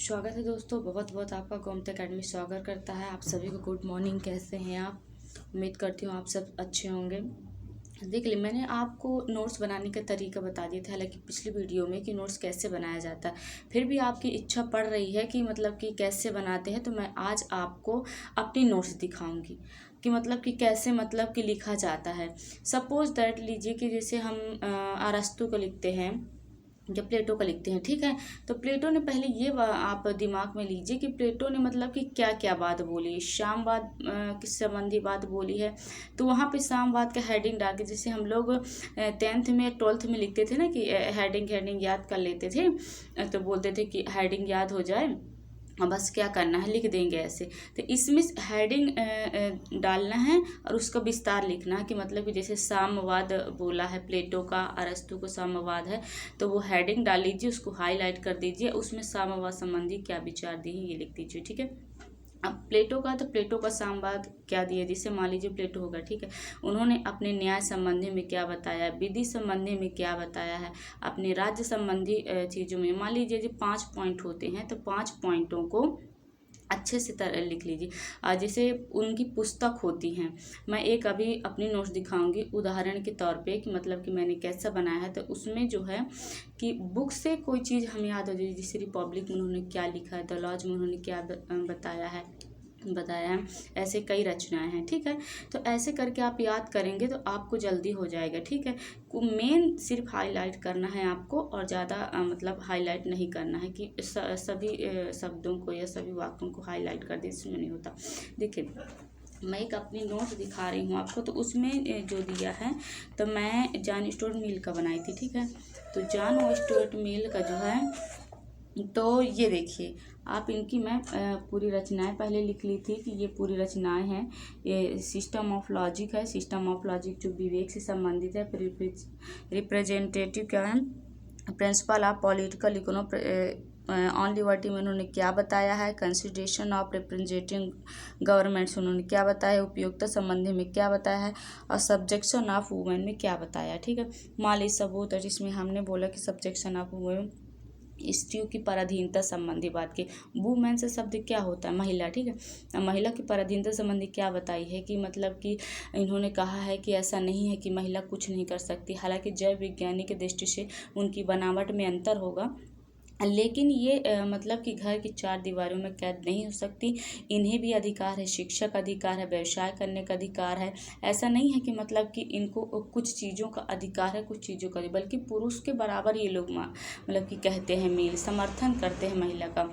स्वागत है दोस्तों, बहुत बहुत आपका गोमती अकेडमी स्वागत करता है। आप सभी को गुड मॉर्निंग। कैसे हैं आप? उम्मीद करती हूँ आप सब अच्छे होंगे। देख लिए मैंने आपको नोट्स बनाने का तरीका बता दिया था, हालांकि पिछली वीडियो में कि नोट्स कैसे बनाया जाता है। फिर भी आपकी इच्छा पड़ रही है कि मतलब कि कैसे बनाते हैं, तो मैं आज आपको अपनी नोट्स दिखाऊंगी कि मतलब कि कैसे मतलब कि लिखा जाता है। सपोज दैट लीजिए कि जैसे हम अरस्तु को लिखते हैं जब प्लेटो का लिखते हैं, ठीक है। तो प्लेटो ने पहले ये आप दिमाग में लीजिए कि प्लेटो ने मतलब कि क्या क्या बात बोली, शामवाद किस संबंधी बात बोली है। तो वहाँ पे शामवाद का हेडिंग डाल के, जैसे हम लोग 10th में 12th में लिखते थे ना कि हेडिंग याद कर लेते थे, तो बोलते थे कि हेडिंग याद हो जाए बस क्या करना है लिख देंगे ऐसे। तो इसमें हेडिंग डालना है और उसका विस्तार लिखना है कि मतलब कि जैसे साम्यवाद बोला है प्लेटो का, अरस्तु को साम्यवाद है, तो वो हेडिंग डाल लीजिए, उसको हाईलाइट कर दीजिए, उसमें साम्यवाद संबंधी क्या विचार दिए ये लिख दीजिए, ठीक है। अब प्लेटो का, तो प्लेटो का साम्यवाद क्या दिया, जिससे मान लीजिए प्लेटो होगा, ठीक है। उन्होंने अपने न्याय संबंधी में क्या बताया, विधि संबंधी में क्या बताया है, अपने राज्य संबंधी चीज़ों में। मान लीजिए जो 5 पॉइंट होते हैं, तो 5 पॉइंटों को अच्छे से तरह लिख लीजिए। जैसे उनकी पुस्तक होती हैं, मैं एक अभी अपनी नोट्स दिखाऊंगी उदाहरण के तौर पे कि मतलब कि मैंने कैसा बनाया है। तो उसमें जो है कि बुक से कोई चीज़ हमें याद हो जाए, जैसे रिपब्लिक में उन्होंने क्या लिखा है, द लॉज में उन्होंने क्या बताया है, ऐसे कई रचनाएं हैं, ठीक है। तो ऐसे करके आप याद करेंगे तो आपको जल्दी हो जाएगा, ठीक है। मेन सिर्फ हाईलाइट करना है आपको, और ज़्यादा मतलब हाईलाइट नहीं करना है कि सभी शब्दों को या सभी वाक्यों को हाईलाइट कर दे, इसमें नहीं होता। देखिए मैं एक अपनी नोट दिखा रही हूँ आपको, तो उसमें जो दिया है, तो मैं जॉन स्टुअर्ट मिल का बनाई थी, ठीक है। तो जॉन स्टुअर्ट मिल का जो है, तो ये देखिए आप इनकी मैं पूरी रचनाएं पहले लिख ली थी कि ये पूरी रचनाएं हैं। ये सिस्टम ऑफ लॉजिक है, सिस्टम ऑफ लॉजिक जो विवेक से संबंधित है। रिप्रेजेंटेटिव क्या है, principle of political on liberty में उन्होंने क्या बताया है। कंसिडरेशन ऑफ रिप्रेजेंटिंग गवर्नमेंट्स उन्होंने क्या बताया है। उपयोगिता संबंधी में क्या बताया है, और सब्जेक्शन ऑफ वुमेन में क्या बताया है, ठीक है। मान लीजिए सबूत, और जिसमें हमने बोला कि सब्जेक्शन ऑफ वुमेन स्त्रियों की पराधीनता संबंधी बात की। वुमेन से शब्द क्या होता है, महिला, ठीक है। महिला की पराधीनता संबंधी क्या बताई है कि मतलब कि इन्होंने कहा है कि ऐसा नहीं है कि महिला कुछ नहीं कर सकती, हालांकि जैव विज्ञानी की दृष्टि से उनकी बनावट में अंतर होगा, लेकिन ये मतलब कि घर की 4 दीवारों में कैद नहीं हो सकती। इन्हें भी अधिकार है, शिक्षा का अधिकार है, व्यवसाय करने का अधिकार है। ऐसा नहीं है कि मतलब कि इनको कुछ चीज़ों का अधिकार है, कुछ चीज़ों का नहीं, बल्कि पुरुष के बराबर ये लोग मतलब कि कहते हैं, मेल समर्थन करते हैं महिला का।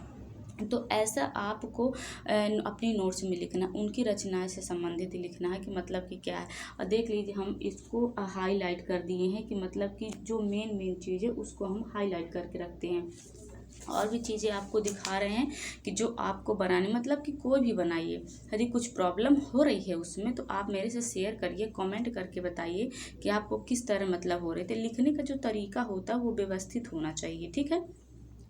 तो ऐसा आपको अपनी नोट्स में लिखना, उनकी रचनाएं से संबंधित लिखना है कि मतलब कि क्या है। और देख लीजिए हम इसको हाईलाइट कर दिए हैं कि मतलब कि जो मेन चीज़ है उसको हम हाईलाइट करके रखते हैं। और भी चीज़ें आपको दिखा रहे हैं कि जो आपको बनाने, मतलब कि कोई भी बनाइए, यदि कुछ प्रॉब्लम हो रही है उसमें तो आप मेरे से शेयर करिए, कमेंट करके बताइए कि आपको किस तरह मतलब हो रहे थे। लिखने का जो तरीका होता है वो व्यवस्थित होना चाहिए, ठीक है।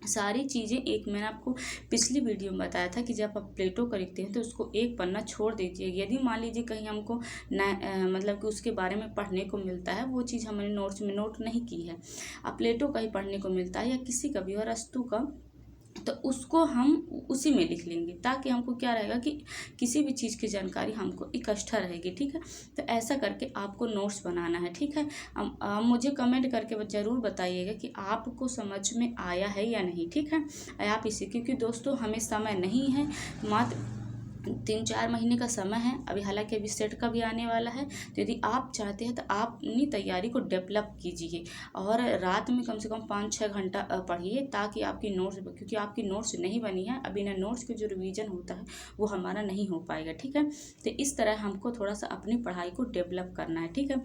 सारी चीज़ें एक मैंने आपको पिछली वीडियो में बताया था कि जब आप प्लेटो का लिखते हैं तो उसको एक पन्ना छोड़ दीजिए। यदि मान लीजिए कहीं हमको मतलब कि उसके बारे में पढ़ने को मिलता है, वो चीज़ हमने नोट्स में नोट नहीं की है, अब प्लेटो का ही पढ़ने को मिलता है या किसी का भी, और अरस्तु का, तो उसको हम उसी में लिख लेंगे, ताकि हमको क्या रहेगा कि किसी भी चीज़ की जानकारी हमको इकट्ठा रहेगी, ठीक है। तो ऐसा करके आपको नोट्स बनाना है, ठीक है। मुझे कमेंट करके ज़रूर बताइएगा कि आपको समझ में आया है या नहीं, ठीक है। आप इसे, क्योंकि दोस्तों हमें समय नहीं है, मात्र 3-4 महीने का समय है अभी, हालांकि अभी सेट का भी आने वाला है। तो यदि आप चाहते हैं तो आप अपनी तैयारी को डेवलप कीजिए, और रात में कम से कम 5-6 घंटा पढ़िए, ताकि आपकी नोट्स, क्योंकि आपकी नोट्स नहीं बनी है अभी ना, नोट्स के जो रिवीजन होता है वो हमारा नहीं हो पाएगा, ठीक है। तो इस तरह हमको थोड़ा सा अपनी पढ़ाई को डेवलप करना है, ठीक है।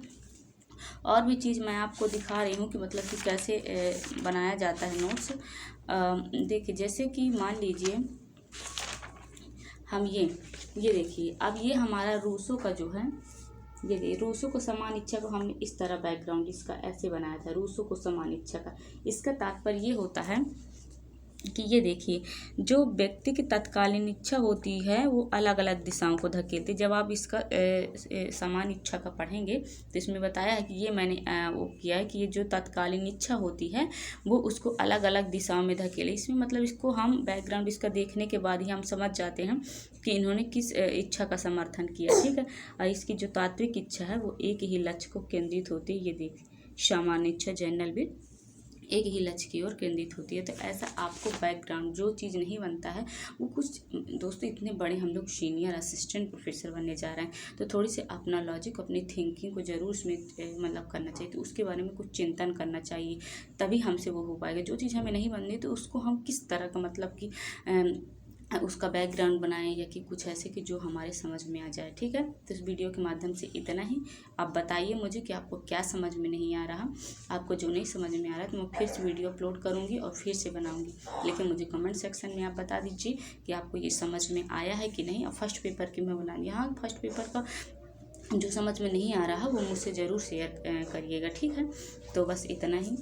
और भी चीज़ मैं आपको दिखा रही हूँ कि मतलब कि कैसे बनाया जाता है नोट्स। देखिए जैसे कि मान लीजिए हम ये देखिए, अब ये हमारा रूसो का जो है, ये देखिए रूसो को समान इच्छा को हमने इस तरह बैकग्राउंड इसका ऐसे बनाया था, रूसो को समान इच्छा का। इसका तात्पर्य ये होता है कि ये देखिए, जो व्यक्ति की तत्कालीन इच्छा होती है वो अलग अलग दिशाओं को धकेलती है। जब आप इसका समान इच्छा का पढ़ेंगे तो इसमें बताया है कि ये मैंने वो किया है कि ये जो तत्कालीन इच्छा होती है वो उसको अलग अलग दिशाओं में धकेले। इसमें मतलब इसको हम बैकग्राउंड इसका देखने के बाद ही हम समझ जाते हैं कि इन्होंने किस इच्छा का समर्थन किया। ठीक है, और इसकी जो तात्विक इच्छा है वो एक ही लक्ष्य को केंद्रित होती है। ये देखिए, सामान्य इच्छा जनरल विल एक ही लक्ष्य की ओर केंद्रित होती है। तो ऐसा आपको बैकग्राउंड जो चीज़ नहीं बनता है वो कुछ, दोस्तों इतने बड़े हम लोग सीनियर असिस्टेंट प्रोफेसर बनने जा रहे हैं तो थोड़ी सी अपना लॉजिक, अपनी थिंकिंग को ज़रूर उसमें मतलब करना चाहिए। तो उसके बारे में कुछ चिंतन करना चाहिए, तभी हमसे वो हो पाएगा। जो चीज़ हमें नहीं बननी तो उसको हम किस तरह का मतलब कि उसका बैकग्राउंड बनाएं या कि कुछ ऐसे कि जो हमारे समझ में आ जाए। ठीक है, तो इस वीडियो के माध्यम से इतना ही। आप बताइए मुझे कि आपको क्या समझ में नहीं आ रहा। आपको जो नहीं समझ में आ रहा है तो मैं फिर से वीडियो अपलोड करूँगी और फिर से बनाऊँगी, लेकिन मुझे कमेंट सेक्शन में आप बता दीजिए कि आपको ये समझ में आया है कि नहीं। और फर्स्ट पेपर की मैं बनाऊँगी, हाँ फर्स्ट पेपर का जो समझ में नहीं आ रहा वो मुझसे ज़रूर शेयर करिएगा। ठीक है, तो बस इतना ही।